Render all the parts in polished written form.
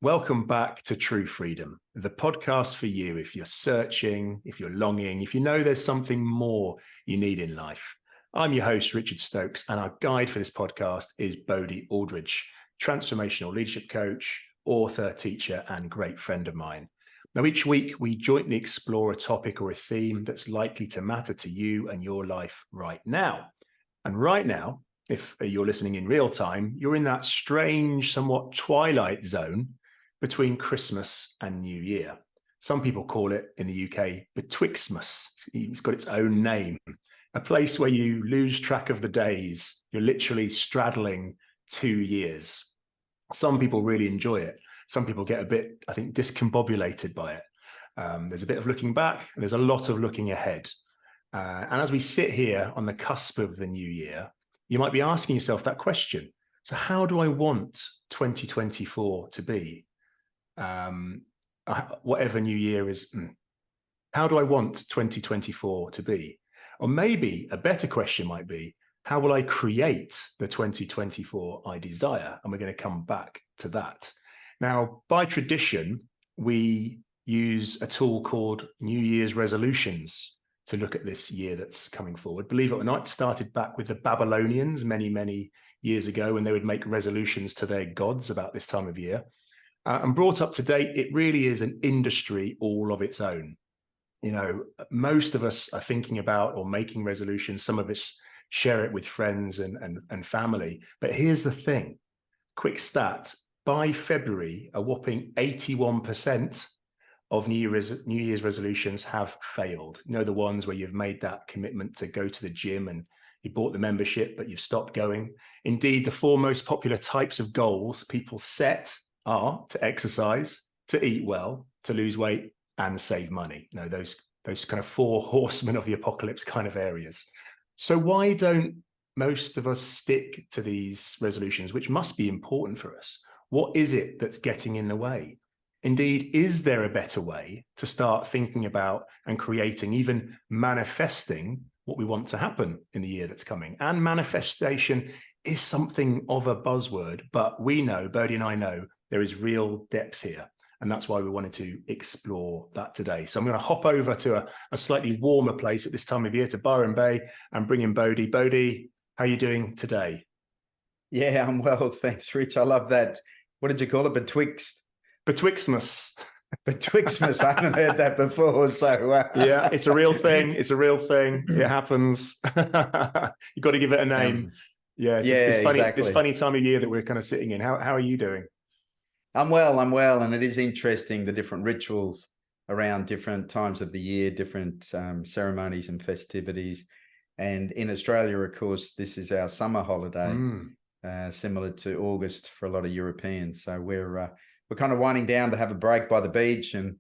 Welcome back to True Freedom, the podcast for you if you're searching, if you're longing, if you know there's something more you need in life. I'm your host, Richard Stokes, and our guide for this podcast is Bodhi, Aldridge, transformational leadership coach, author, teacher, and great friend of mine. Now, each week we jointly explore a topic or a theme that's likely to matter to you and your life right now. And right now, if you're listening in real time, you're in that strange, somewhat twilight zone between Christmas and New Year. Some people call it in the UK Betwixtmas. It's got its own name, a place where you lose track of the days. You're literally straddling 2 years. Some people really enjoy it. Some people get a bit, I think, discombobulated by it. There's a bit of looking back, and there's a lot of looking ahead. And as we sit here on the cusp of the new year, you might be asking yourself that question. So how do I want 2024 to be? Whatever new year is, how do I want 2024 to be? Or maybe a better question might be, how will I create the 2024 I desire? And we're going to come back to that. Now, by tradition, we use a tool called New Year's resolutions to look at this year that's coming forward. Believe it or not, it started back with the Babylonians many years ago, when they would make resolutions to their gods about this time of year. And brought up to date, it really is an industry all of its own. You know, most of us are thinking about or making resolutions. Some of us share it with friends and family. But here's the thing, quick stat, by February, a whopping 81% of New Year's resolutions have failed. You know, the ones where you've made that commitment to go to the gym and you bought the membership, but you've stopped going. Indeed, the four most popular types of goals people set are to exercise, to eat well, to lose weight, and save money. You know, those kind of four horsemen of the apocalypse kind of areas. So why don't most of us stick to these resolutions, which must be important for us? What is it that's getting in the way? Indeed, is there a better way to start thinking about and creating, even manifesting what we want to happen in the year that's coming? And manifestation is something of a buzzword, but we know, Bodhi and I know, there is real depth here. And that's why we wanted to explore that today. So I'm going to hop over to a slightly warmer place at this time of year, to Byron Bay, and bring in Bodhi. Bodhi, how are you doing today? Yeah, I'm well, thanks, Rich. I love that. What did you call it? Betwixtmas. Betwixtmas. I haven't heard that before. So yeah, it's a real thing. It's a real thing. It happens. You've got to give it a name. Yeah, it's exactly. this funny time of year that we're kind of sitting in. How are you doing? I'm well, and it is interesting, the different rituals around different times of the year, different ceremonies and festivities. And in Australia, of course, this is our summer holiday, similar to August for a lot of Europeans. So we're kind of winding down to have a break by the beach and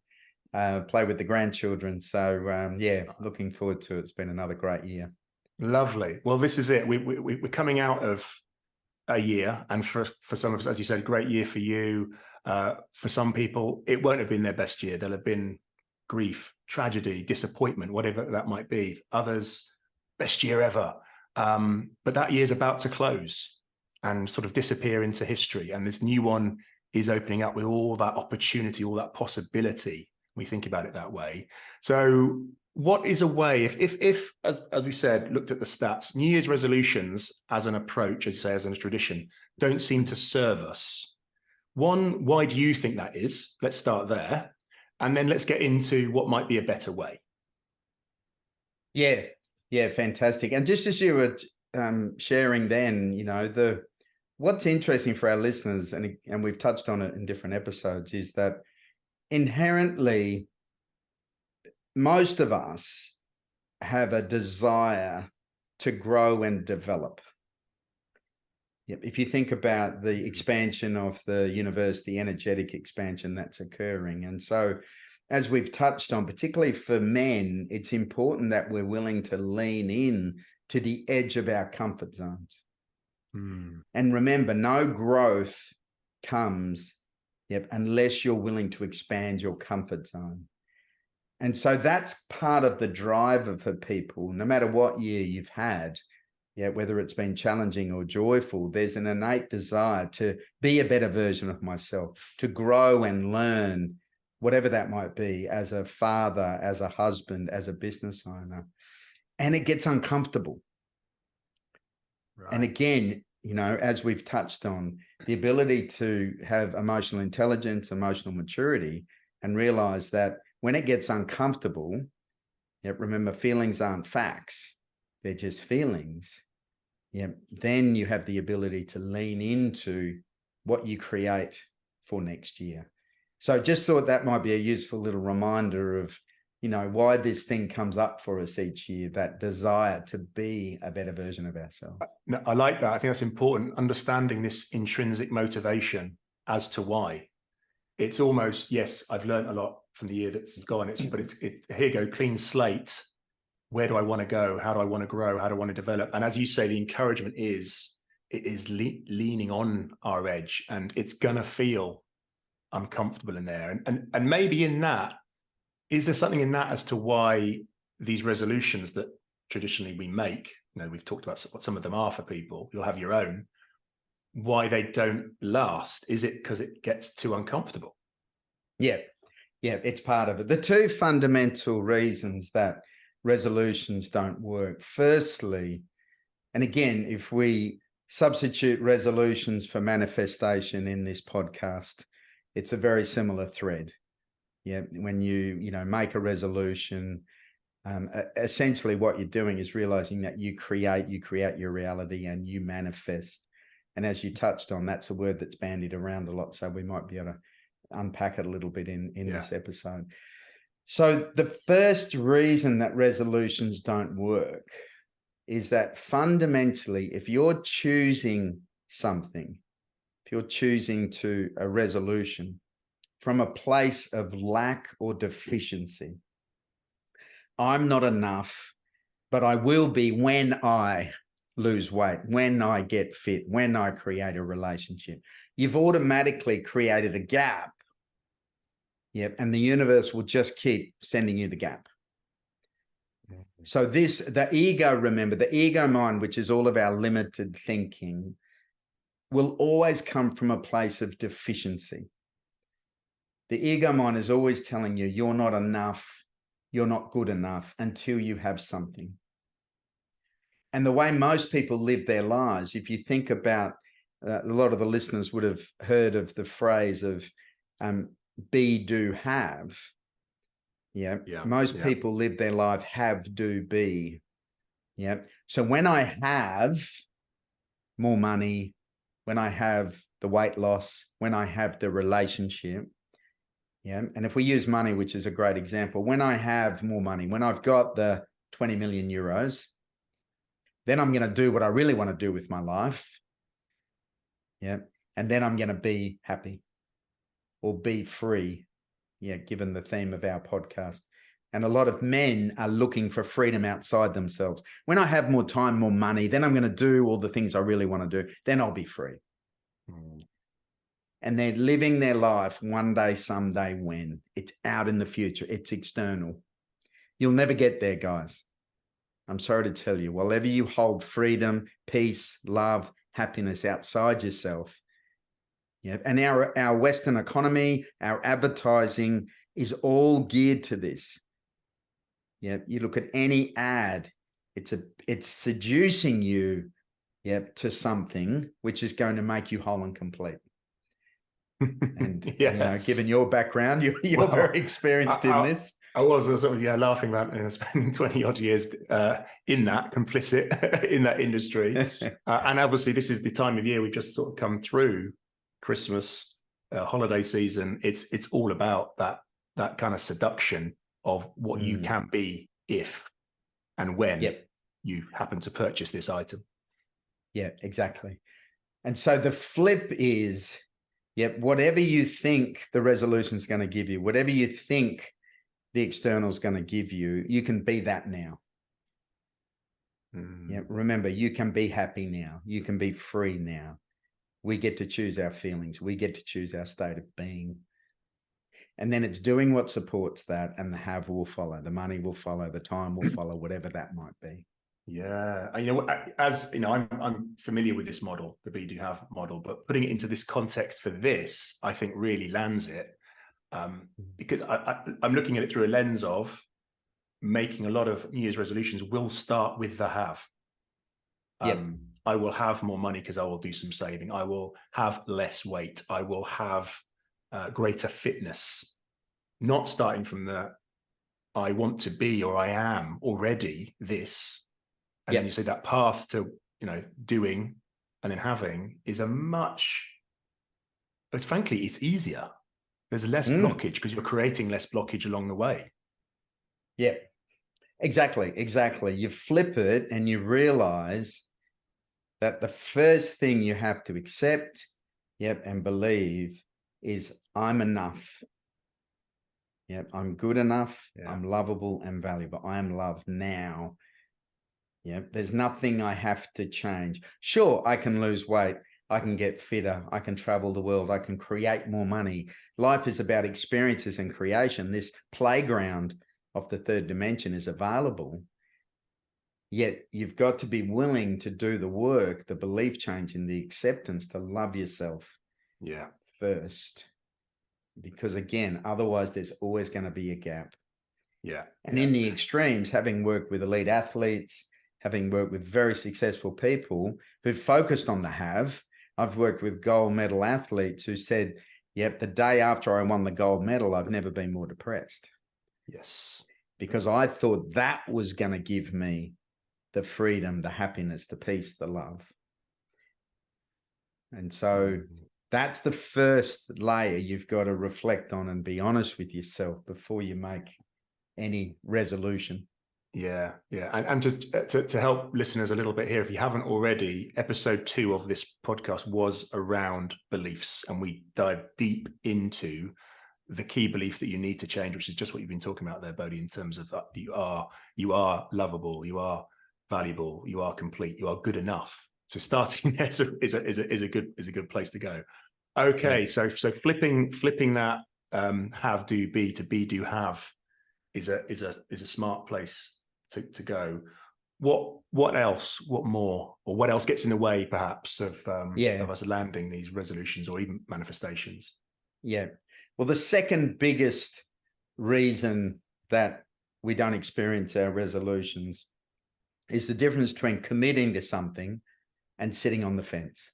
play with the grandchildren. So yeah, looking forward to it. It's been another great year. Lovely. Well, this is it. We're coming out of a year, and for some of us, as you said, great year for you. For some people, it won't have been their best year. There'll have been grief, tragedy, disappointment, whatever that might be. Others, best year ever. But that year's about to close and sort of disappear into history. And this new one is opening up with all that opportunity, all that possibility. We think about it that way. So what is a way, if as we said, looked at the stats, New Year's resolutions as an approach, as a tradition, don't seem to serve us. One, why do you think that is? Let's start there. And then let's get into what might be a better way. Yeah, fantastic. And just as you were sharing then, you know, what's interesting for our listeners, and we've touched on it in different episodes, is that inherently, most of us have a desire to grow and develop. Yep. If you think about the expansion of the universe, the energetic expansion that's occurring. And so, as we've touched on, particularly for men, it's important that we're willing to lean in to the edge of our comfort zones. And remember, no growth comes unless you're willing to expand your comfort zone. And so that's part of the driver for people, no matter what year you've had, yeah, whether it's been challenging or joyful, there's an innate desire to be a better version of myself, to grow and learn, whatever that might be, as a father, as a husband, as a business owner. And it gets uncomfortable. Right. And again, you know, as we've touched on, the ability to have emotional intelligence, emotional maturity, and realize that when it gets uncomfortable, yeah, remember, feelings aren't facts, they're just feelings. Yeah, then you have the ability to lean into what you create for next year. So just thought that might be a useful little reminder of, you know, why this thing comes up for us each year, that desire to be a better version of ourselves. No, I like that. I think that's important, understanding this intrinsic motivation as to why. It's almost, yes, I've learned a lot from the year that's gone, but here you go, clean slate. Where do I want to go? How do I want to grow? How do I want to develop? And as you say, the encouragement is, it is leaning on our edge, and it's going to feel uncomfortable in there. And maybe in that, is there something in that as to why these resolutions that traditionally we make, you know, we've talked about what some of them are for people, you'll have your own, why they don't last? Is it because it gets too uncomfortable? Yeah, it's part of it. The two fundamental reasons that resolutions don't work. Firstly, and again, if we substitute resolutions for manifestation in this podcast, it's a very similar thread. Yeah, when you make a resolution, essentially what you're doing is realizing that you create your reality and you manifest. And as you touched on, that's a word that's bandied around a lot, so we might be able to unpack it a little bit in this episode. So the first reason that resolutions don't work is that fundamentally, if you're choosing something, if you're choosing to a resolution from a place of lack or deficiency, I'm not enough, but I will be when I lose weight, when I get fit, when I create a relationship, you've automatically created a gap. Yep. And the universe will just keep sending you the gap. So the ego, remember, the ego mind, which is all of our limited thinking, will always come from a place of deficiency. The ego mind is always telling you, you're not enough, you're not good enough until you have something. And the way most people live their lives, if you think about, a lot of the listeners would have heard of the phrase of be, do, have. Yeah. Most people live their life have, do, be. Yeah. So when I have more money, when I have the weight loss, when I have the relationship, yeah. And if we use money, which is a great example, when I have more money, when I've got the 20 million euros, then I'm going to do what I really want to do with my life. Yeah. And then I'm going to be happy or be free. Yeah. Given the theme of our podcast. And a lot of men are looking for freedom outside themselves. When I have more time, more money, then I'm going to do all the things I really want to do. Then I'll be free. And they're living their life one day, someday, when. It's out in the future. It's external. You'll never get there, guys. I'm sorry to tell you, whatever you hold freedom, peace, love, happiness outside yourself. Yeah. And our Western economy, our advertising is all geared to this. Yeah. You look at any ad, it's seducing you, yeah, to something which is going to make you whole and complete. And Yes. Given your background, you're very experienced in this. I was sort of laughing about spending 20 odd years in that, complicit in that industry. And obviously this is the time of year we've just sort of come through Christmas, holiday season. It's all about that kind of seduction of what you can be if and when you happen to purchase this item. Yeah, exactly. And so the flip is, whatever you think the resolution is going to give you, whatever you think the external is going to give you, you can be that now. Yeah, remember, you can be happy now. You can be free now. We get to choose our feelings. We get to choose our state of being. And then it's doing what supports that, and the have will follow. The money will follow. The time will follow, whatever that might be. Yeah, you know, as you know, I'm familiar with this model, the Be Do Have model, but putting it into this context for this, I think really lands it, because I'm looking at it through a lens of making a lot of New Year's resolutions will start with the have. Yeah. I will have more money because I will do some saving. I will have less weight. I will have greater fitness. Not starting from the I want to be or I am already this. And then you say that path to, you know, doing and then having is a much, it's frankly, it's easier. There's less blockage because you're creating less blockage along the way. Yeah, exactly. Exactly. You flip it and you realize that the first thing you have to accept, and believe is I'm enough. Yep, I'm good enough. Yeah. I'm lovable and valuable. I am loved now. Yep, there's nothing I have to change. Sure, I can lose weight. I can get fitter. I can travel the world. I can create more money. Life is about experiences and creation. This playground of the third dimension is available. Yet you've got to be willing to do the work, the belief change and the acceptance to love yourself first. Because again, otherwise there's always going to be a gap. And in the extremes, having worked with elite athletes, having worked with very successful people who've focused on the have, I've worked with gold medal athletes who said, yep, the day after I won the gold medal, I've never been more depressed. Yes. Because I thought that was going to give me the freedom, the happiness, the peace, the love. And so that's the first layer you've got to reflect on and be honest with yourself before you make any resolution. Yeah. And just to help listeners a little bit here, if you haven't already, episode 2 of this podcast was around beliefs, and we dive deep into the key belief that you need to change, which is just what you've been talking about there, Bodhi, in terms of you are lovable, you are valuable, you are complete, you are good enough. So starting there is a good place to go. Okay, so flipping that have do be to be do have is a smart place to go. What else? What more? Or what else gets in the way, perhaps, of us landing these resolutions or even manifestations? Yeah. Well, the second biggest reason that we don't experience our resolutions is the difference between committing to something and sitting on the fence.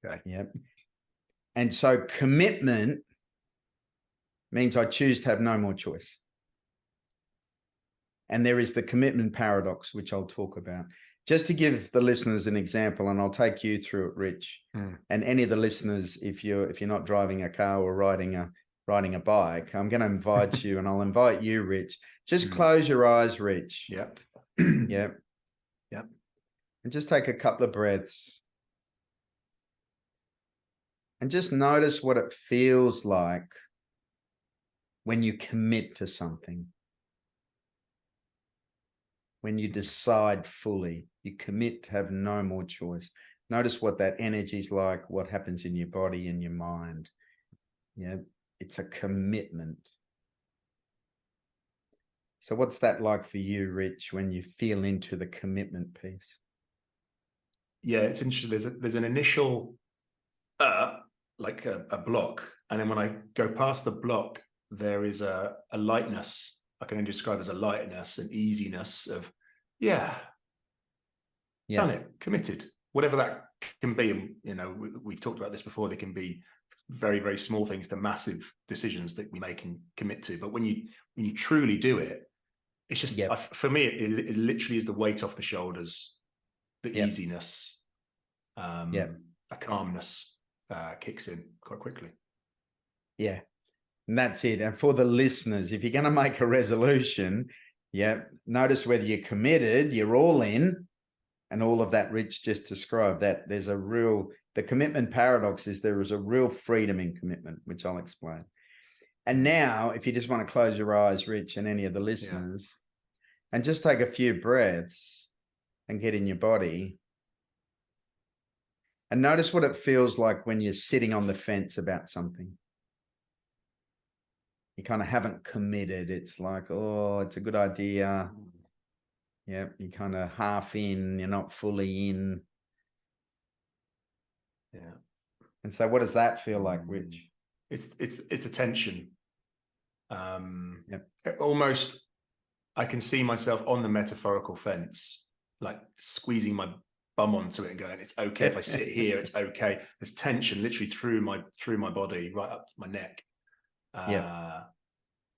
Okay. Yep. And so commitment means I choose to have no more choice. And there is the commitment paradox, which I'll talk about. Just to give the listeners an example, and I'll take you through it, Rich, and any of the listeners, if you're not driving a car or riding a bike, I'm going to invite you, and I'll invite you, Rich. Just close your eyes, Rich. Yep. Yep. Yep. And just take a couple of breaths. And just notice what it feels like when you commit to something. When you decide fully, you commit to have no more choice. Notice what that energy is like, what happens in your body and your mind. Yeah, it's a commitment. So what's that like for you, Rich, when you feel into the commitment piece? Yeah, it's interesting. There's an initial like a block, and then when I go past the block, there is a lightness. I can only describe as a lightness, an easiness of done it, committed, whatever that can be. And you know, we've talked about this before. They can be very, very small things to massive decisions that we make and commit to. But when you truly do it, it's just for me, it literally is the weight off the shoulders, the easiness, a calmness kicks in quite quickly. Yeah, and that's it. And for the listeners, if you're going to make a resolution, notice whether you're committed, you're all in, and all of that Rich just described, that there's the commitment paradox is there is a real freedom in commitment, which I'll explain. And now, if you just want to close your eyes, Rich, and any of the listeners, and just take a few breaths and get in your body. And notice what it feels like when you're sitting on the fence about something. You kind of haven't committed. It's like, oh, it's a good idea. Yeah, you're kind of half in, you're not fully in. Yeah. And so what does that feel like, Rich? It's a tension. Yep. Almost, I can see myself on the metaphorical fence, like squeezing my bum onto it and going, it's okay if I sit here, it's okay. There's tension literally through my body, right up to my neck. Yeah.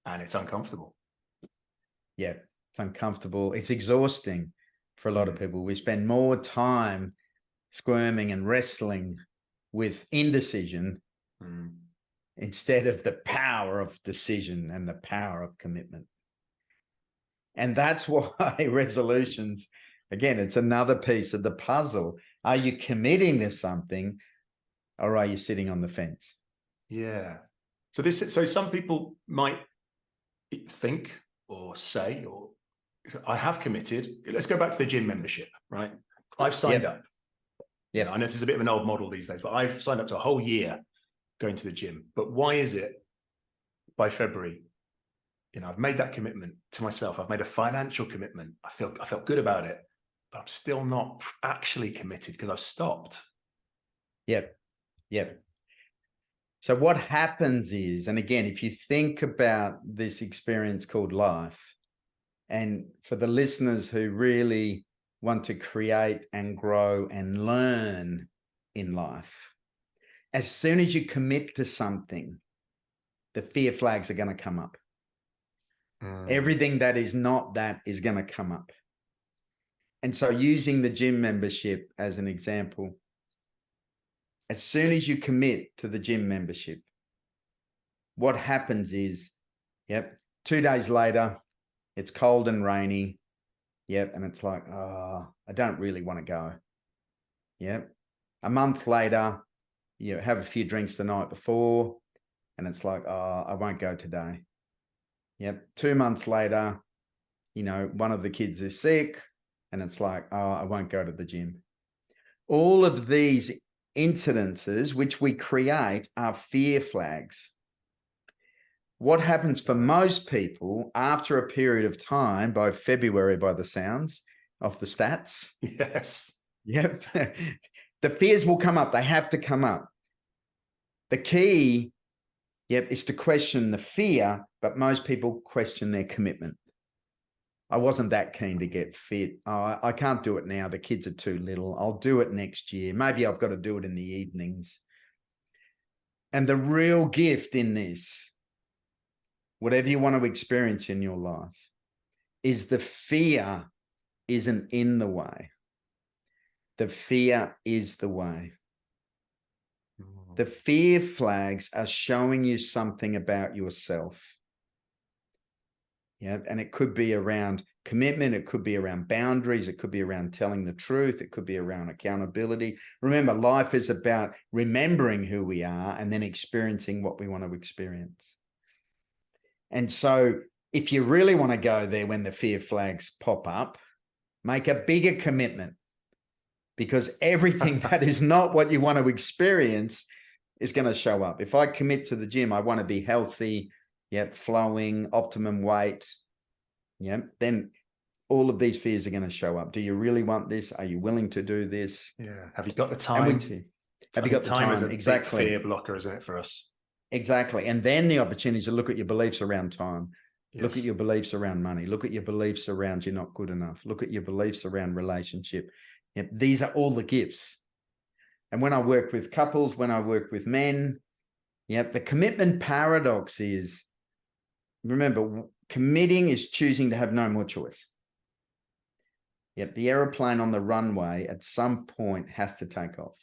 And it's uncomfortable. Yeah, it's uncomfortable. It's exhausting for a lot of people. We spend more time squirming and wrestling with indecision instead of the power of decision and the power of commitment. And that's why resolutions, again, it's another piece of the puzzle. Are you committing to something, or are you sitting on the fence? Yeah. So some people might think or say, or I have committed. Let's go back to the gym membership, right? I've signed up. Yeah, I know this is a bit of an old model these days, but I've signed up to a whole year going to the gym. But why is it by February, I've made that commitment to myself. I've made a financial commitment. I felt good about it, but I'm still not actually committed because I've stopped. Yep. So what happens is, and again, if you think about this experience called life, and for the listeners who really want to create and grow and learn in life, as soon as you commit to something, the fear flags are going to come up. Everything that is not that is going to come up. And so using the gym membership as an example, as soon as you commit to the gym membership, what happens is, 2 days later, it's cold and rainy. And it's like, oh, I don't really want to go. A month later, you have a few drinks the night before, and it's like, oh, I won't go today. 2 months later, one of the kids is sick, and it's like, oh, I won't go to the gym. All of these incidences which we create are fear flags. What happens for most people after a period of time, by February, by the sounds of the stats. Yes. The fears will come up. They have to come up. The key, is to question the fear, but most people question their commitment. I wasn't that keen to get fit. Oh, I can't do it now. The kids are too little. I'll do it next year. Maybe I've got to do it in the evenings. And the real gift in this, whatever you want to experience in your life, is the fear isn't in the way. The fear is the way. The fear flags are showing you something about yourself. And it could be around commitment. It could be around boundaries. It could be around telling the truth. It could be around accountability. Remember, life is about remembering who we are and then experiencing what we want to experience. And so if you really want to go there when the fear flags pop up, make a bigger commitment, because everything that is not what you want to experience is going to show up. If I commit to the gym, I want to be healthy, flowing, optimum weight, then all of these fears are going to show up. Do you really want this? Are you willing to do this? Yeah. Have you got the time? Have you got the time? Is a exactly. big fear blocker, isn't it, for us? Exactly. And then the opportunity to look at your beliefs around time. Yes. Look at your beliefs around money. Look at your beliefs around you're not good enough. Look at your beliefs around relationship. These are all the gifts. And when I work with couples, when I work with men, the commitment paradox is, remember, committing is choosing to have no more choice. The aeroplane on the runway at some point has to take off.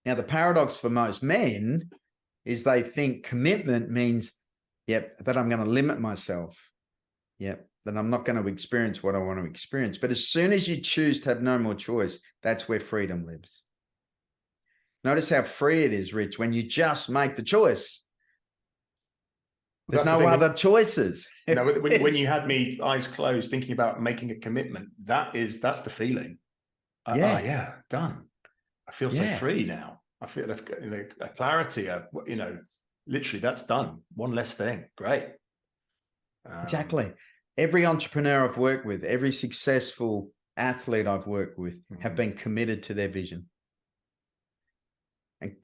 Now, the paradox for most men is they think commitment means, that I'm going to limit myself. That I'm not going to experience what I want to experience. But as soon as you choose to have no more choice, that's where freedom lives. Notice how free it is, Rich, when you just make the choice. There's no other choices. No, when you had me eyes closed thinking about making a commitment, that's the feeling. Done. I feel so free now. I feel that's a clarity, literally that's done. One less thing. Great. Exactly. Every entrepreneur I've worked with, every successful athlete I've worked with have been committed to their vision.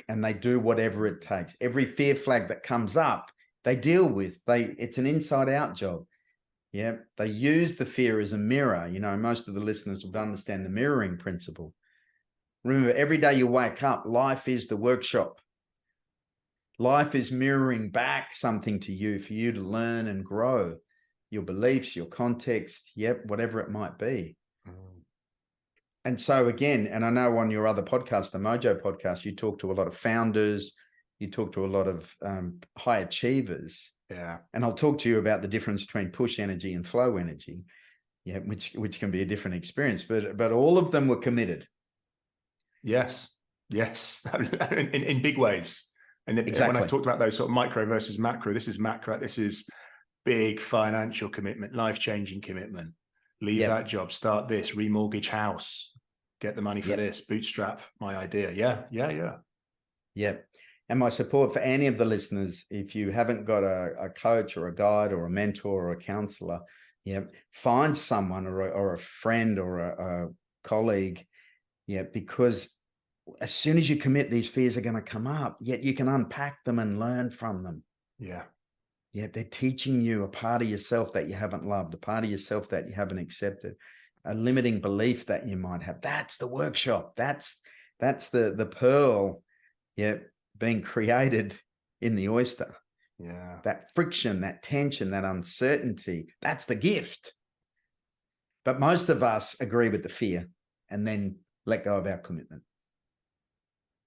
And they do whatever it takes. Every fear flag that comes up, they deal with. It's an inside out job. Yeah. They use the fear as a mirror. You know, most of the listeners will understand the mirroring principle. Remember, every day you wake up, life is the workshop. Life is mirroring back something to you for you to learn and grow your beliefs, your context, whatever it might be. And so again, and I know on your other podcast, the Mojo podcast, you talk to a lot of founders, you talk to a lot of high achievers. Yeah. And I'll talk to you about the difference between push energy and flow energy, which can be a different experience, but all of them were committed. Yes. in big ways. And then Exactly. when I talked about those sort of micro versus macro, this is macro, this is big financial commitment, life-changing commitment. Leave that job, start this, remortgage house, get the money for this, bootstrap my idea. Yeah. And my support for any of the listeners, if you haven't got a coach or a guide or a mentor or a counselor, find someone or a friend or a colleague, because as soon as you commit, these fears are going to come up, yet you can unpack them and learn from them. Yeah, they're teaching you a part of yourself that you haven't loved, a part of yourself that you haven't accepted, a limiting belief that you might have. That's the workshop. That's the pearl, being created in the oyster. Yeah. That friction, that tension, that uncertainty, that's the gift. But most of us agree with the fear and then let go of our commitment.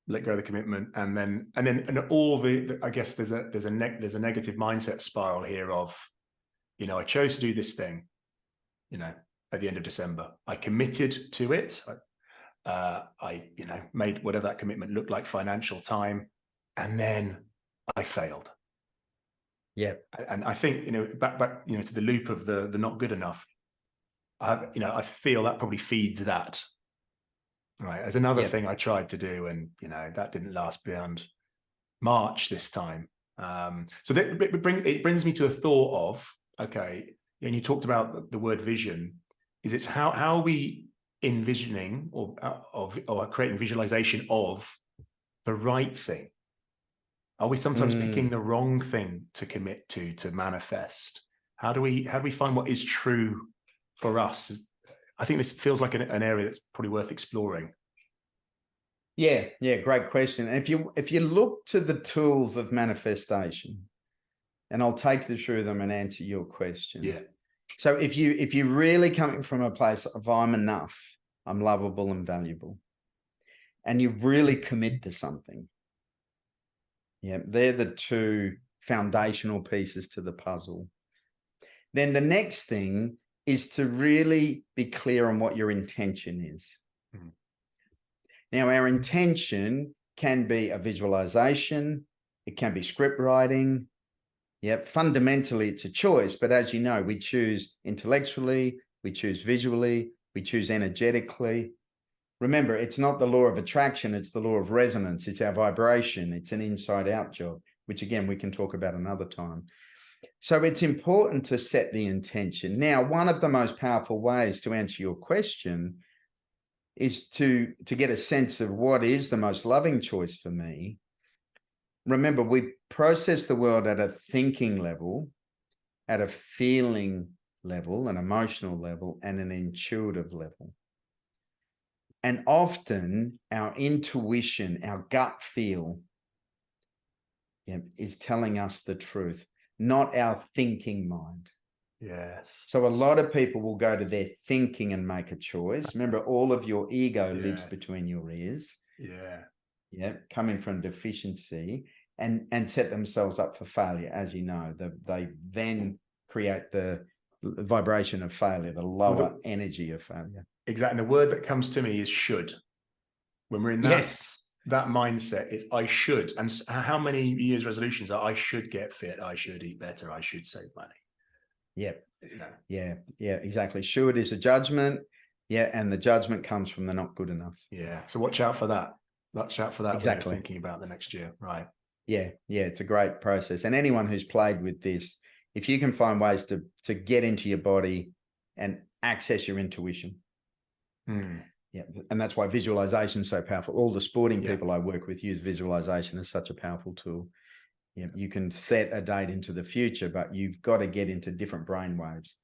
Let go of the commitment, and all the I guess there's a negative mindset spiral here of, I chose to do this thing, at the end of December. I committed to it. I made whatever that commitment looked like, financial time, and then I failed. Yeah. And I think, back to the loop of the not good enough. I feel that probably feeds that. Right. There's another thing I tried to do, and that didn't last beyond March this time. So it brings me to a thought of, okay, and you talked about the word vision. It's how are we envisioning or creating visualization of the right thing? Are we sometimes picking the wrong thing to commit to manifest? How do we find what is true for us? I think this feels like an area that's probably worth exploring. Yeah, great question. And if you look to the tools of manifestation, and I'll take you through them and answer your question. Yeah. So if you're really coming from a place of I'm enough, I'm lovable and valuable, and you really commit to something, they're the two foundational pieces to the puzzle. Then the next thing is to really be clear on what your intention is. Now, our intention can be a visualization. It can be script writing. Fundamentally, it's a choice. But as you know, we choose intellectually, we choose visually, we choose energetically. Remember, it's not the law of attraction. It's the law of resonance. It's our vibration. It's an inside out job, which again, we can talk about another time. So it's important to set the intention. Now, one of the most powerful ways to answer your question is to get a sense of what is the most loving choice for me. Remember, we process the world at a thinking level, at a feeling level, an emotional level, and an intuitive level. And often our intuition, our gut feel, is telling us the truth, not our thinking mind. Yes. So a lot of people will go to their thinking and make a choice. Remember, all of your ego lives between your ears. Coming from deficiency, and set themselves up for failure. As you know, they then create the vibration of failure, the lower energy of failure. Exactly. And the word that comes to me is should. When we're in that mindset, it's I should. And how many years resolutions are I should get fit, I should eat better, I should save money. Yeah, exactly. Should is a judgment. And the judgment comes from the not good enough. So watch out for that. Watch out for that exactly. when you're thinking about the next year. Right. Yeah, it's a great process. And anyone who's played with this, if you can find ways to get into your body and access your intuition. Yeah, and that's why visualization is so powerful. All the sporting people I work with use visualization as such a powerful tool. Yeah, you can set a date into the future, but you've got to get into different brain waves.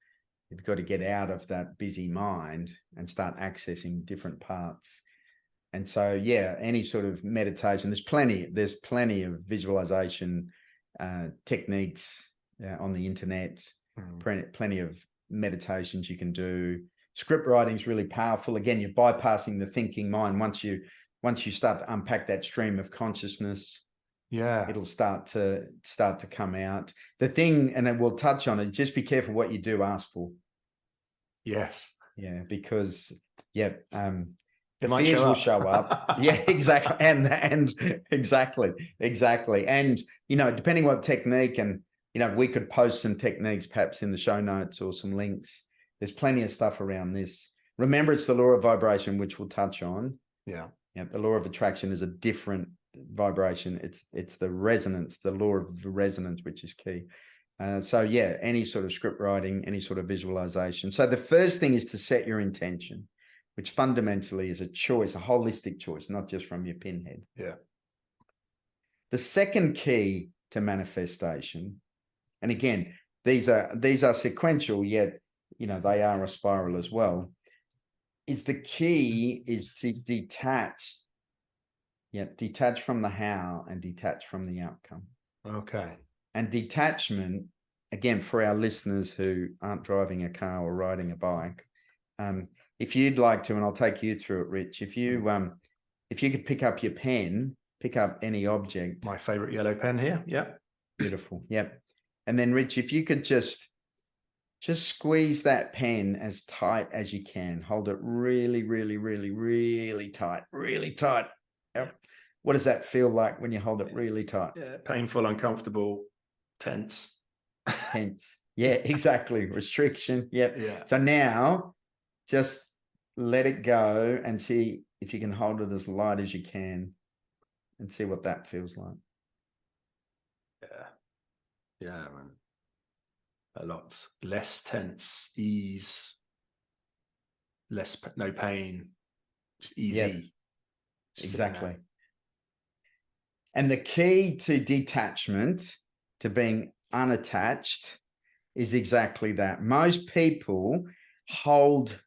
You've got to get out of that busy mind and start accessing different parts. And so, yeah, any sort of meditation, there's plenty of visualization techniques on the internet, plenty of meditations you can do. Script writing is really powerful. Again, you're bypassing the thinking mind. Once you start to unpack that stream of consciousness, it'll start to come out. The thing, and then we'll touch on it, just be careful what you do ask for. Yes. Yeah, because it might show up. Yeah, exactly. And exactly. And, depending what technique, and, we could post some techniques perhaps in the show notes or some links. There's plenty of stuff around this. Remember, it's the law of vibration, which we'll touch on. Yeah. The law of attraction is a different vibration. It's the resonance, the law of resonance, which is key. So yeah, any sort of script writing, any sort of visualization. So the first thing is to set your intention, which fundamentally is a choice, a holistic choice, not just from your pinhead. Yeah. The second key to manifestation, and again, these are sequential, yet they are a spiral as well, is the key is to detach from the how and detach from the outcome. Okay. And detachment, again, for our listeners who aren't driving a car or riding a bike, if you'd like to, and I'll take you through it, Rich, if you could pick up your pen, pick up any object. My favorite yellow pen here. Yeah. Beautiful. Yep. And then, Rich, if you could just squeeze that pen as tight as you can. Hold it really, really, really, really tight, really tight. Yep. What does that feel like when you hold it really tight? Yeah. Painful, uncomfortable, tense. Tense. Yeah, exactly. Restriction. Yep. Yeah. So now just let it go and see if you can hold it as light as you can and see what that feels like. Yeah. Yeah, man. A lot less tense, ease, no pain, just easy. Yep. Exactly. And the key to detachment, to being unattached, is exactly that. Most people hold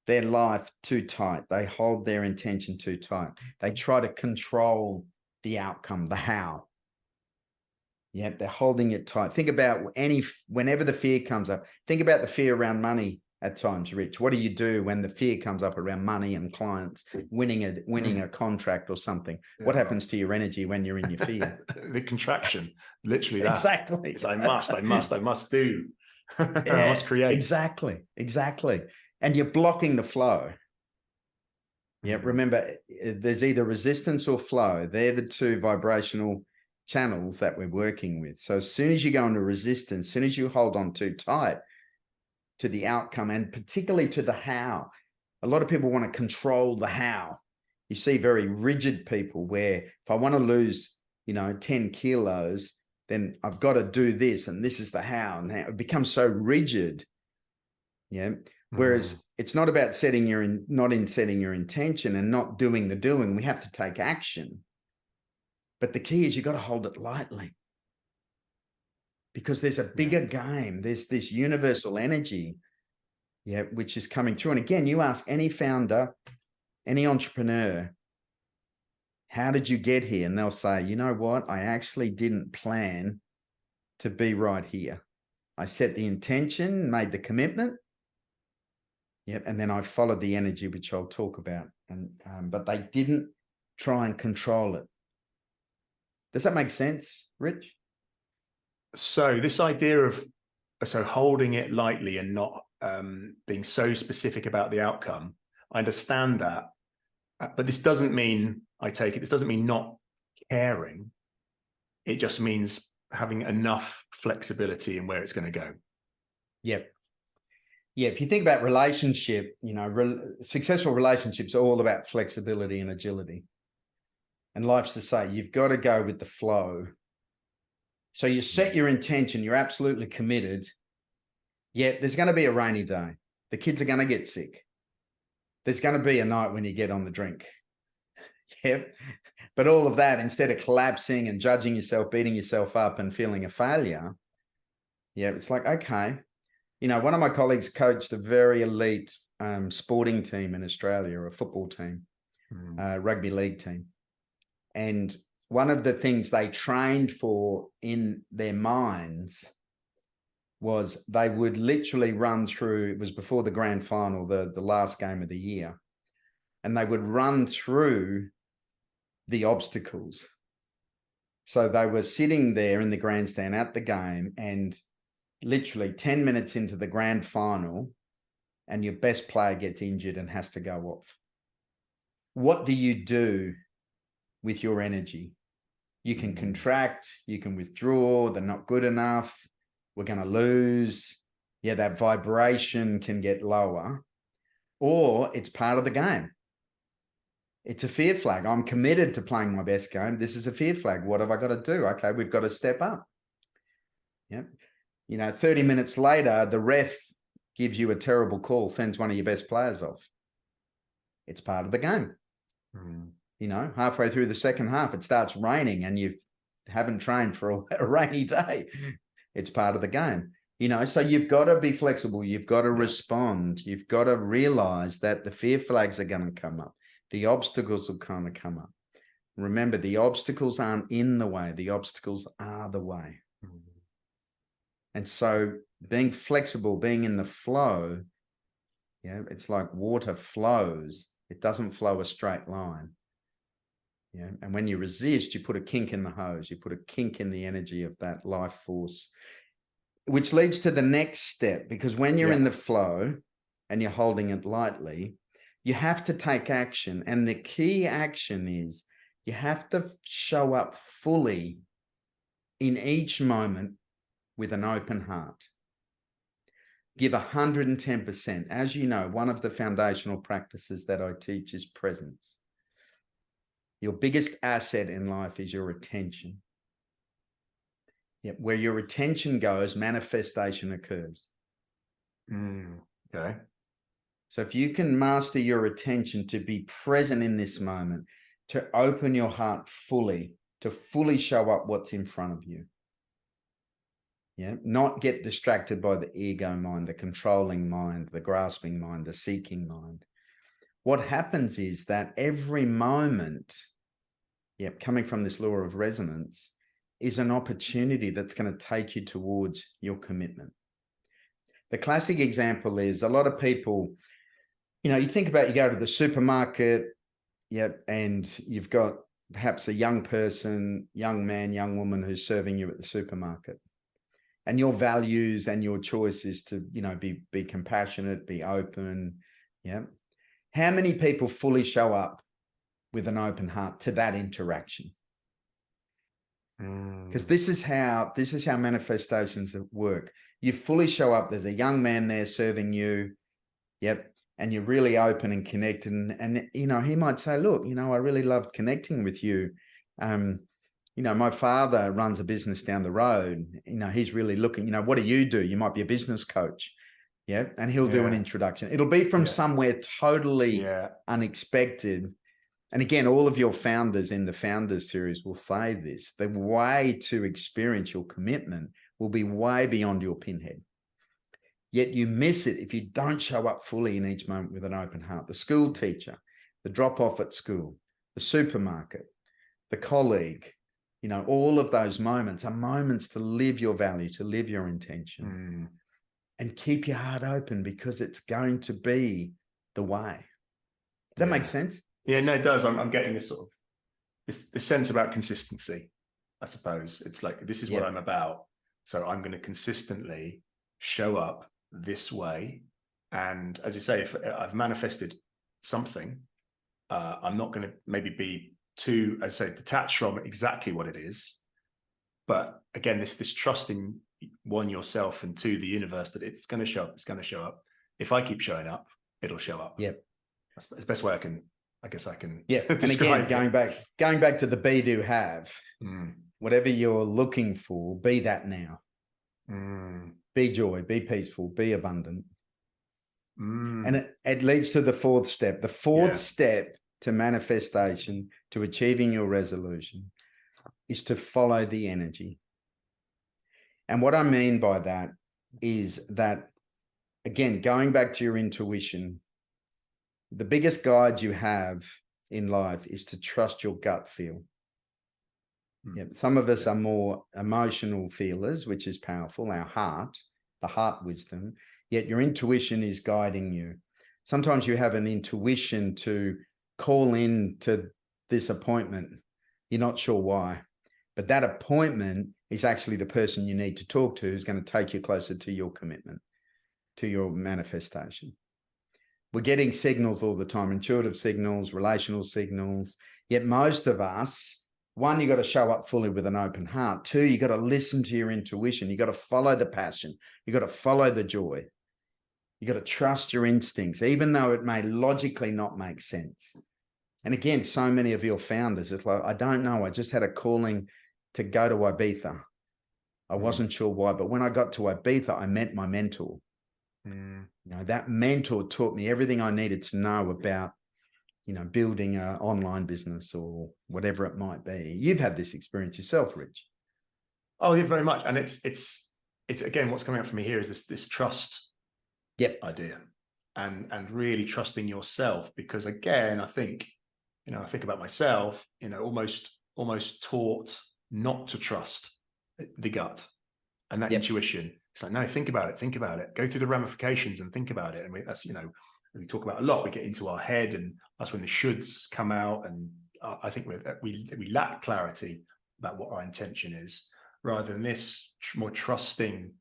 their life too tight. They hold their intention too tight. They try to control the outcome, the how. Yeah, they're holding it tight. Think about whenever the fear comes up, think about the fear around money at times, Rich. What do you do when the fear comes up around money and clients, winning a contract or something? Yeah. What happens to your energy when you're in your fear? The contraction, literally that. Exactly. It's I must do. I must create. Exactly. And you're blocking the flow. Yeah, remember, there's either resistance or flow. They're the two vibrational channels that we're working with. So as soon as you go into resistance, as soon as you hold on too tight to the outcome, and particularly to the how, a lot of people want to control the how. You see very rigid people where if I want to lose, 10 kilos, then I've got to do this, and this is the how, and it becomes so rigid. Yeah. Whereas it's not about setting your intention and not doing the doing. We have to take action. But the key is you've got to hold it lightly, because there's a bigger game. There's this universal energy, which is coming through. And again, you ask any founder, any entrepreneur, how did you get here? And they'll say, you know what? I actually didn't plan to be right here. I set the intention, made the commitment. Yep. And then I followed the energy, which I'll talk about. And but they didn't try and control it. Does that make sense, Rich? So this idea of holding it lightly and not being so specific about the outcome, I understand that. But this doesn't mean, this doesn't mean not caring. It just means having enough flexibility in where it's going to go. Yep. Yeah, if you think about relationship, successful relationships are all about flexibility and agility. And life's the same. You've got to go with the flow. So you set your intention, you're absolutely committed, yet there's going to be a rainy day. The kids are going to get sick. There's going to be a night when you get on the drink. Yep. But all of that, instead of collapsing and judging yourself, beating yourself up and feeling a failure, yeah, it's like, okay. You know, one of my colleagues coached a very elite sporting team in Australia, a football team, rugby league team. And one of the things they trained for in their minds was they would literally run through, it was before the grand final, the last game of the year, and they would run through the obstacles. So they were sitting there in the grandstand at the game, and literally 10 minutes into the grand final, and your best player gets injured and has to go off. What do you do with your energy? You can contract, you can withdraw, they're not good enough, we're going to lose. Yeah, that vibration can get lower, or it's part of the game. It's a fear flag. I'm committed to playing my best game. This is a fear flag. What have I got to do? Okay, we've got to step up. Yeah. You know, 30 minutes later, the ref gives you a terrible call, sends one of your best players off. It's part of the game. You know, halfway through the second half, it starts raining and you haven't trained for a rainy day. It's part of the game. You know, so you've got to be flexible. You've got to respond. You've got to realize that the fear flags are going to come up. The obstacles will kind of come up. Remember, the obstacles aren't in the way. The obstacles are the way. And so being flexible, being in the flow, yeah, it's like water flows. It doesn't flow a straight line. Yeah. And when you resist, you put a kink in the hose. You put a kink in the energy of that life force, which leads to the next step, because when you're in the flow and you're holding it lightly, you have to take action. And the key action is you have to show up fully in each moment with an open heart. Give 110%. As you know, one of the foundational practices that I teach is presence. Your biggest asset in life is your attention. Yep. Where your attention goes, manifestation occurs. Okay. So if you can master your attention to be present in this moment, to open your heart fully, to fully show up what's in front of you. Yeah, not get distracted by the ego mind, the controlling mind, the grasping mind, the seeking mind. What happens is that every moment, coming from this law of resonance, is an opportunity that's going to take you towards your commitment. The classic example is a lot of people, you know, you think about, you go to the supermarket, and you've got perhaps a young person, young man, young woman who's serving you at the supermarket. And your values and your choice is to, you know, be compassionate, be open. Yeah. How many people fully show up with an open heart to that interaction? Because this is how manifestations work. You fully show up. There's a young man there serving you. Yep. And you're really open and connected. And you know, he might say, look, you know, I really loved connecting with you. You know, my father runs a business down the road. You know, he's really looking, you know, what do? You might be a business coach. Yeah. And he'll do an introduction. It'll be from somewhere totally unexpected. And again, all of your founders in the Founders series will say this. The way to experience your commitment will be way beyond your pinhead. Yet you miss it if you don't show up fully in each moment with an open heart. The school teacher, the drop-off at school, the supermarket, the colleague, you know, all of those moments are moments to live your value, to live your intention, and keep your heart open, because it's going to be the way. Does that make sense? Yeah, no, it does. I'm getting this sort of this sense about consistency, I suppose. It's like, this is what I'm about. So I'm going to consistently show up this way. And as you say, if I've manifested something, I'm not going to maybe be too, as I say, detached from exactly what it is. But again, this trusting, one, yourself, and two, the universe, that it's going to show up. It's going to show up. If I keep showing up, it'll show up. Yep. That's the best way I can. I guess I can. Yeah. And again, going back to the be, do, have. whatever you're looking for, be that now. Be joy, be peaceful, be abundant. And it leads to the fourth step. The fourth step to manifestation, to achieving your resolution, is to follow the energy. And what I mean by that is that, again, going back to your intuition, the biggest guide you have in life is to trust your gut feel. Yeah, some of us are more emotional feelers, which is powerful, our heart, the heart wisdom, yet your intuition is guiding you. Sometimes you have an intuition to call in to this appointment. You're not sure why, but that appointment is actually the person you need to talk to, who's going to take you closer to your commitment, to your manifestation. We're getting signals all the time, intuitive signals, relational signals, yet most of us, one, you got to show up fully with an open heart. Two, you got to listen to your intuition. You got to follow the passion. You got to follow the joy. You got to trust your instincts, even though it may logically not make sense. And again, so many of your founders, it's like, I don't know. I just had a calling to go to Ibiza. I wasn't sure why, but when I got to Ibiza, I met my mentor. You know, that mentor taught me everything I needed to know about, you know, building an online business or whatever it might be. You've had this experience yourself, Rich. Oh, yeah, very much. And it's again, what's coming up for me here is this trust idea, and really trusting yourself, because again, I think about myself, almost taught not to trust the gut and that intuition. It's like, no, think about it, go through the ramifications and think about it. And that's, we talk about a lot, we get into our head, and that's when the shoulds come out. And I think we lack clarity about what our intention is, rather than this more trusting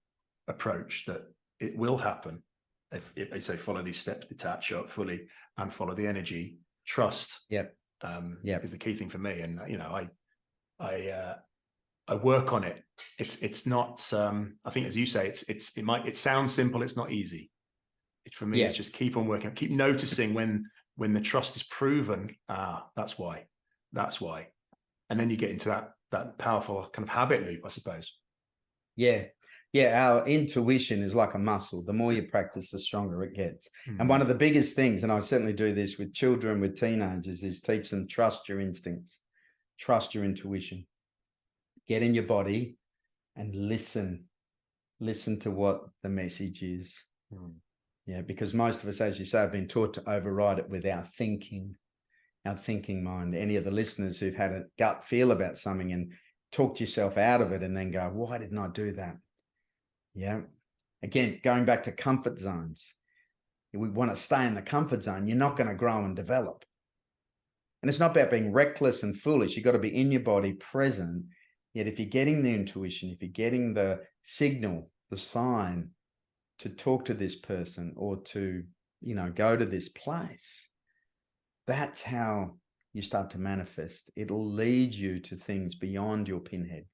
approach that it will happen. If they say follow these steps, detach up fully and follow the energy, trust is the key thing for me. And I work on it. It's not I think, as you say, it sounds simple, it's not easy. For me, it's just keep on working, keep noticing when the trust is proven. That's why. And then you get into that powerful kind of habit loop, I suppose. Our intuition is like a muscle. The more you practice, the stronger it gets. And one of the biggest things, and I certainly do this with children, with teenagers, is teach them, trust your instincts, trust your intuition. Get in your body and listen to what the message is. Because most of us, as you say, have been taught to override it with our thinking mind. Any of the listeners who've had a gut feel about something and talked yourself out of it and then go, why didn't I do that? Again, going back to comfort zones. We want to stay in the comfort zone. You're not going to grow and develop. And it's not about being reckless and foolish. You've got to be in your body, present. Yet if you're getting the intuition, if you're getting the signal, the sign to talk to this person or to, go to this place, that's how you start to manifest. It'll lead you to things beyond your pinhead.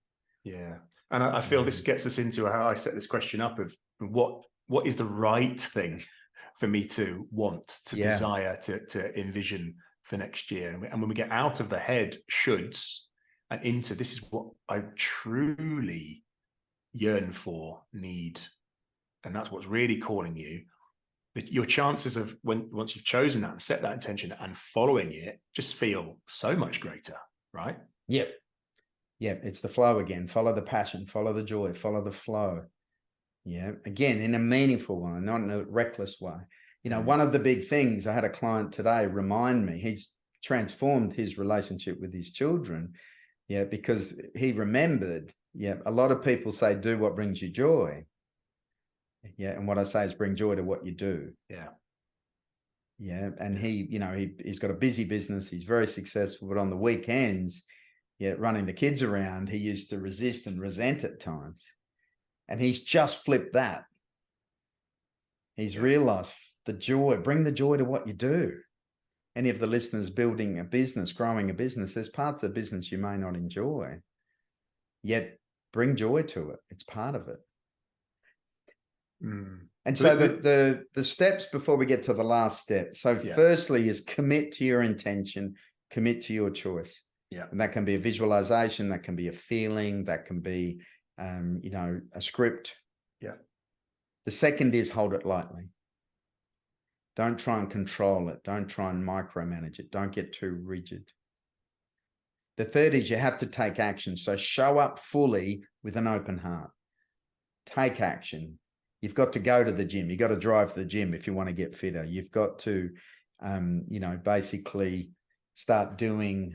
Yeah. And I feel this gets us into how I set this question up of what is the right thing for me to want, to desire, to envision for next year. And when we get out of the head shoulds and into, this is what I truly yearn for, need, and that's what's really calling you, that your chances of once you've chosen that and set that intention and following it just feel so much greater, right? It's the flow again. Follow the passion, follow the joy, follow the flow. Again, in a meaningful one, not in a reckless way. One of the big things, I had a client today remind me, he's transformed his relationship with his children, because he remembered, a lot of people say, do what brings you joy. And what I say is bring joy to what you do. And he's got a busy business. He's very successful, but on the weekends, running the kids around, he used to resist and resent at times. And he's just flipped that. He's realized the joy, bring the joy to what you do. Any of the listeners building a business, growing a business, there's parts of the business you may not enjoy, yet bring joy to it. It's part of it. And so the steps before we get to the last step. So firstly is commit to your intention, commit to your choice. Yeah. And that can be a visualization, that can be a feeling, that can be, a script. Yeah. The second is hold it lightly. Don't try and control it. Don't try and micromanage it. Don't get too rigid. The third is you have to take action. So show up fully with an open heart. Take action. You've got to go to the gym. You've got to drive to the gym if you want to get fitter. You've got to, basically start doing,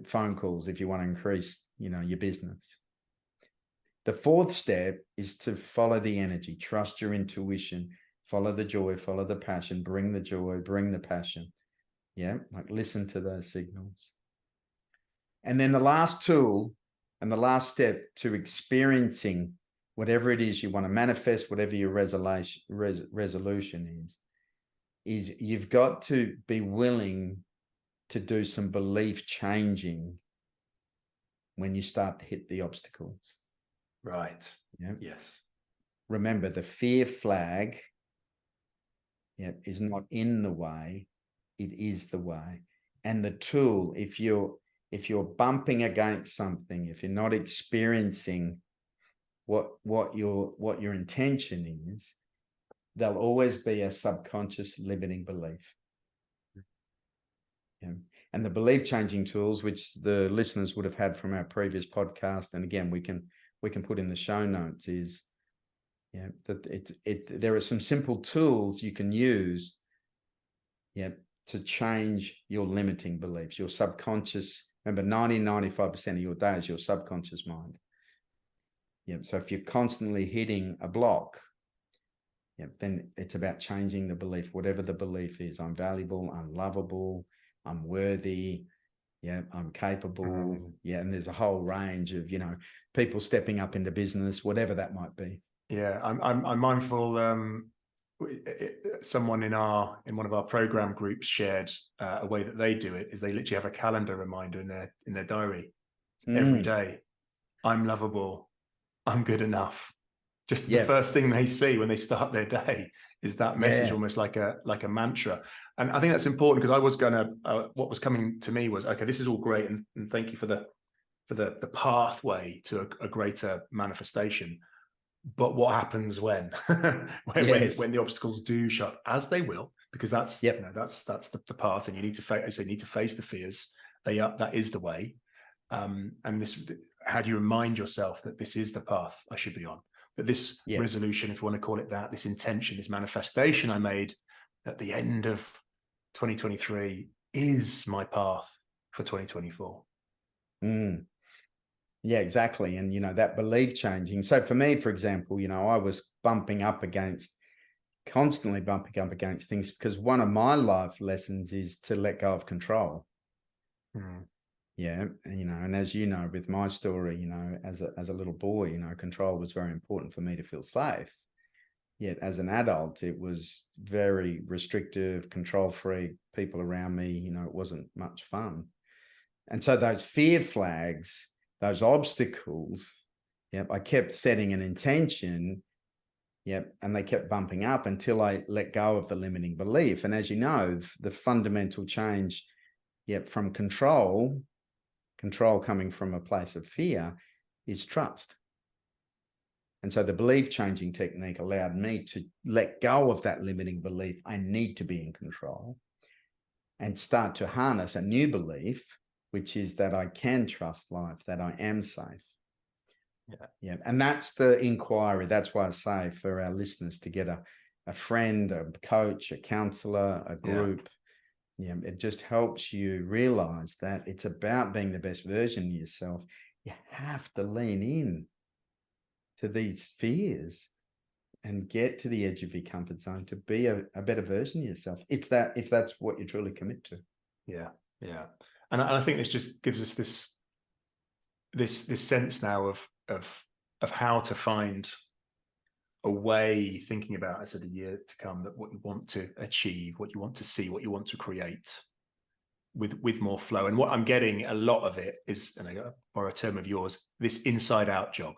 phone calls if you want to increase, your business. The fourth step is to follow the energy, trust your intuition, follow the joy, follow the passion, bring the joy, bring the passion. Yeah, like listen to those signals. And then the last tool and the last step to experiencing whatever it is you want to manifest, whatever your resolution is you've got to be willing to do some belief changing when you start to hit the obstacles. Right. Yeah. Yes. Remember, the fear flag is not in the way, it is the way. And the tool, if you're bumping against something, if you're not experiencing what your intention is, there'll always be a subconscious limiting belief. Yeah. And the belief changing tools, which the listeners would have had from our previous podcast, and again we can put in the show notes, is that there are some simple tools you can use to change your limiting beliefs, your subconscious. Remember, 95% of your day is your subconscious mind. So if you're constantly hitting a block, then it's about changing the belief, whatever the belief is. I'm valuable, I'm lovable, I'm worthy, I'm capable. And there's a whole range of, people stepping up into business, whatever that might be. Yeah, I'm mindful. Someone in one of our program groups shared a way that they do it is they literally have a calendar reminder in their diary every day. I'm lovable. I'm good enough. Just the first thing they see when they start their day is that message, almost like a mantra. And I think that's important, because I was what was coming to me was, okay, this is all great, and thank you for the pathway to a greater manifestation. But what happens when when the obstacles do show up, as they will, because that's that's the path, and you need to face the fears. That is the way. And this, how do you remind yourself that this is the path I should be on? That this resolution, if you want to call it that, this intention, this manifestation I made at the end of 2023 is my path for 2024. Yeah, exactly. And, that belief changing. So for me, for example, I was constantly bumping up against things, because one of my life lessons is to let go of control. Yeah. And as you know, with my story, as a little boy, control was very important for me to feel safe. Yet as an adult, it was very restrictive, control freak, people around me, it wasn't much fun. And so those fear flags, those obstacles, I kept setting an intention, and they kept bumping up until I let go of the limiting belief. And as you know, the fundamental change, from control coming from a place of fear, is trust. And so the belief changing technique allowed me to let go of that limiting belief, I need to be in control, and start to harness a new belief, which is that I can trust life, that I am safe. Yeah. And that's the inquiry. That's why I say for our listeners to get a friend, a coach, a counselor, a group. It just helps you realize that it's about being the best version of yourself. You have to lean in to these fears and get to the edge of your comfort zone to be a better version of yourself. It's that, if that's what you truly commit to. Yeah. And I think this just gives us this sense now of how to find a way, thinking about, I said, the year to come, that what you want to achieve, what you want to see, what you want to create with more flow. And what I'm getting a lot of it is, and I borrow a term of yours, this inside out job.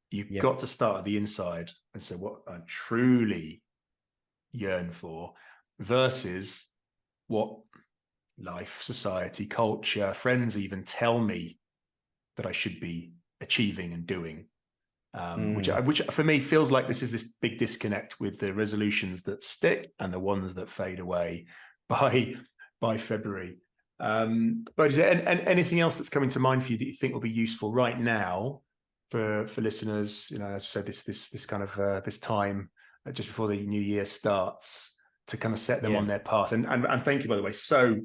You've got to start at the inside and say what I truly yearn for, versus what life, society, culture, friends even tell me that I should be achieving and doing. Which for me feels like this big disconnect with the resolutions that stick and the ones that fade away by February. But is there anything else that's coming to mind for you that you think will be useful right now for listeners? You know, as I said, this kind of this time just before the new year starts, to kind of set them on their path. And thank you, by the way, so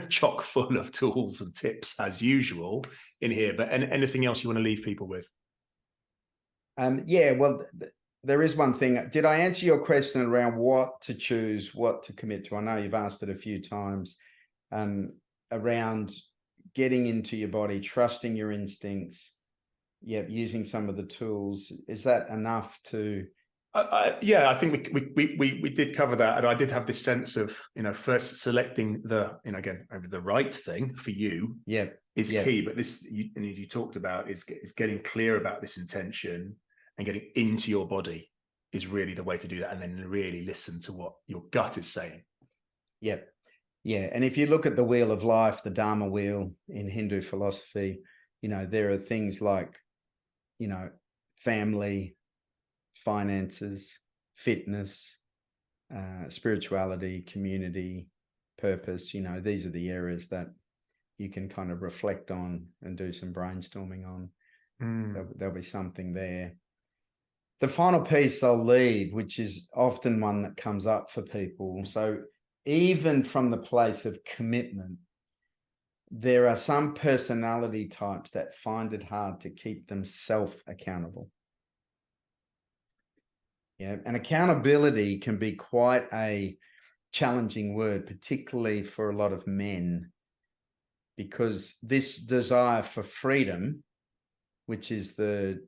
chock full of tools and tips as usual in here. But anything else you want to leave people with? Yeah, well, there is one thing. Did I answer your question around what to choose, what to commit to? I know you've asked it a few times, around getting into your body, trusting your instincts, using some of the tools. Is that enough to... Yeah, I think we did cover that, and I did have this sense of, you know, first selecting the, you know, again, the right thing for you is key. But this, and you talked about, is getting clear about this intention and getting into your body is really the way to do that, and then really listen to what your gut is saying. Yeah. And if you look at the wheel of life, the Dharma wheel in Hindu philosophy, you know, there are things like, you know, family, finances, fitness, spirituality, community, purpose. You know, these are the areas that you can kind of reflect on and do some brainstorming on. There'll be something there. The final piece I'll leave, which is often one that comes up for people. So even from the place of commitment, there are some personality types that find it hard to keep themselves accountable. Yeah, and accountability can be quite a challenging word, particularly for a lot of men, because this desire for freedom, which is the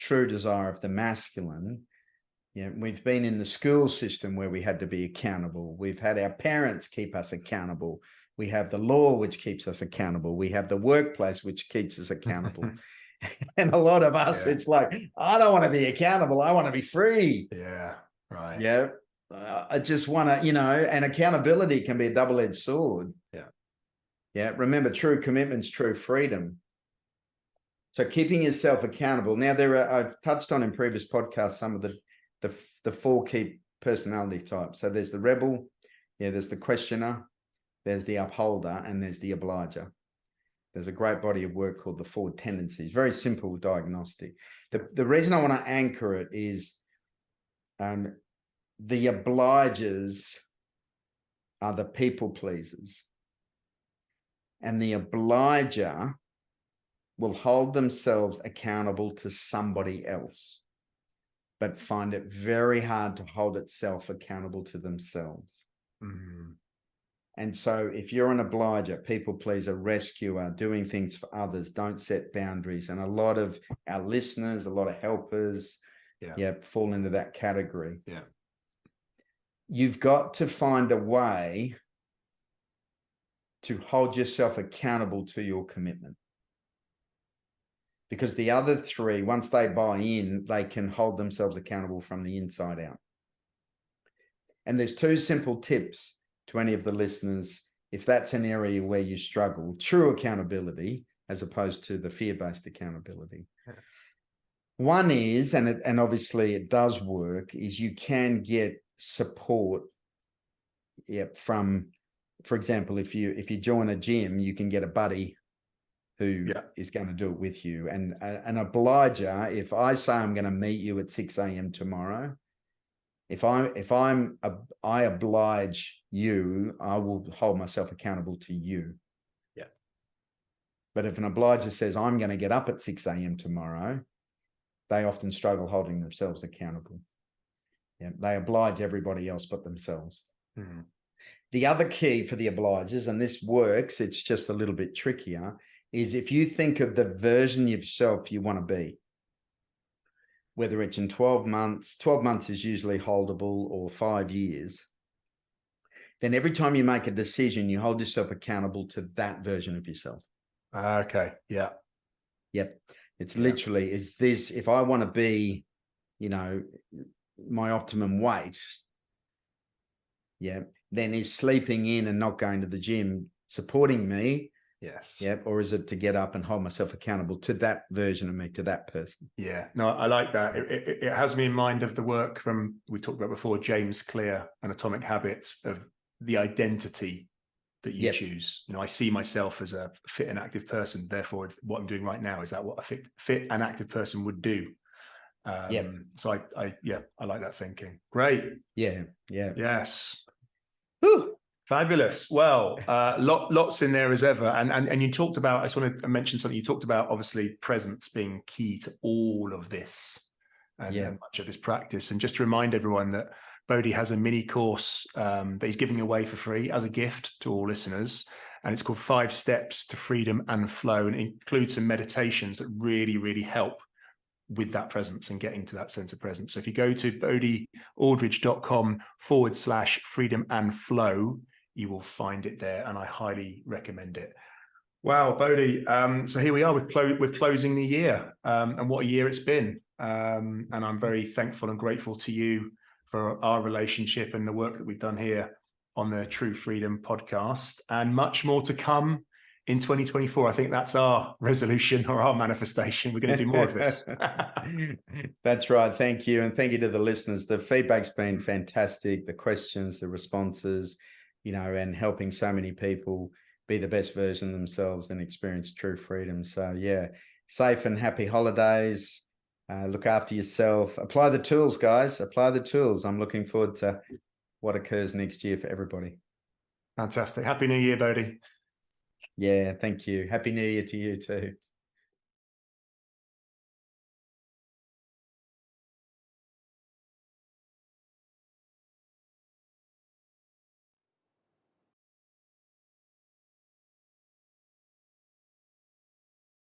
true desire of the masculine, we've been in the school system where we had to be accountable. We've had our parents keep us accountable. We have the law, which keeps us accountable. We have the workplace, which keeps us accountable. And a lot of us, it's like, I don't want to be accountable. I want to be free. Yeah, right. Yeah. I just want to, you know, and accountability can be a double-edged sword. Yeah. Remember, true commitment's true freedom. So keeping yourself accountable. Now, I've touched on in previous podcasts some of the four key personality types. So there's the rebel, there's the questioner, there's the upholder, and there's the obliger. There's a great body of work called the Four Tendencies. Very simple diagnostic. The reason I want to anchor it is the obligers are the people pleasers. And the obliger will hold themselves accountable to somebody else, but find it very hard to hold itself accountable to themselves. And so if you're an obliger, people pleaser, rescuer, doing things for others, don't set boundaries. And a lot of our listeners, a lot of helpers, fall into that category. You've got to find a way to hold yourself accountable to your commitment. Because the other three, once they buy in, they can hold themselves accountable from the inside out. And there's two simple tips to any of the listeners, if that's an area where you struggle, true accountability, as opposed to the fear-based accountability. One is, and obviously it does work, is you can get support from, for example, if you join a gym, you can get a buddy who is going to do it with you. And an obliger, if I say I'm going to meet you at 6 a.m. tomorrow, if I oblige you, I will hold myself accountable to you. But if an obliger says I'm going to get up at 6 a.m. tomorrow, they often struggle holding themselves accountable. They oblige everybody else but themselves. The other key for the obligers, and this works, it's just a little bit trickier, is if you think of the version of yourself you want to be, whether it's in 12 months is usually holdable, or 5 years, then every time you make a decision, you hold yourself accountable to that version of yourself. Okay. It's literally, is this, if I want to be, you know, my optimum weight, then is sleeping in and not going to the gym supporting me? Yes. Yep. Or is it to get up and hold myself accountable to that version of me, to that person? Yeah, no, I like that. It has me in mind of the work from, we talked about before, James Clear and Atomic Habits, of the identity that you choose. You know, I see myself as a fit and active person. Therefore, what I'm doing right now, is that what a fit and active person would do? So I like that thinking. Great. Yeah. Yes. Whew. Fabulous. Well, lots in there as ever. And you talked about, I just want to mention something. You talked about, obviously, presence being key to all of this and much of this practice. And just to remind everyone that Bodhi has a mini course that he's giving away for free as a gift to all listeners. And it's called 5 Steps to Freedom and Flow. And it includes some meditations that really, really help with that presence and getting to that sense of presence. So if you go to bodhialdridge.com/freedom and flow, you will find it there, and I highly recommend it. Wow, Bodhi. So here we are. We're closing the year, and what a year it's been. And I'm very thankful and grateful to you for our relationship and the work that we've done here on the True Freedom podcast, and much more to come in 2024. I think that's our resolution or our manifestation. We're going to do more of this. That's right. Thank you. And thank you to the listeners. The feedback's been fantastic. The questions, the responses, you know, and helping so many people be the best version of themselves and experience true freedom. So yeah, safe and happy holidays. Look after yourself. Apply the tools, guys. Apply the tools. I'm looking forward to what occurs next year for everybody. Fantastic. Happy New Year, Bodhi. Yeah, thank you. Happy New Year to you too.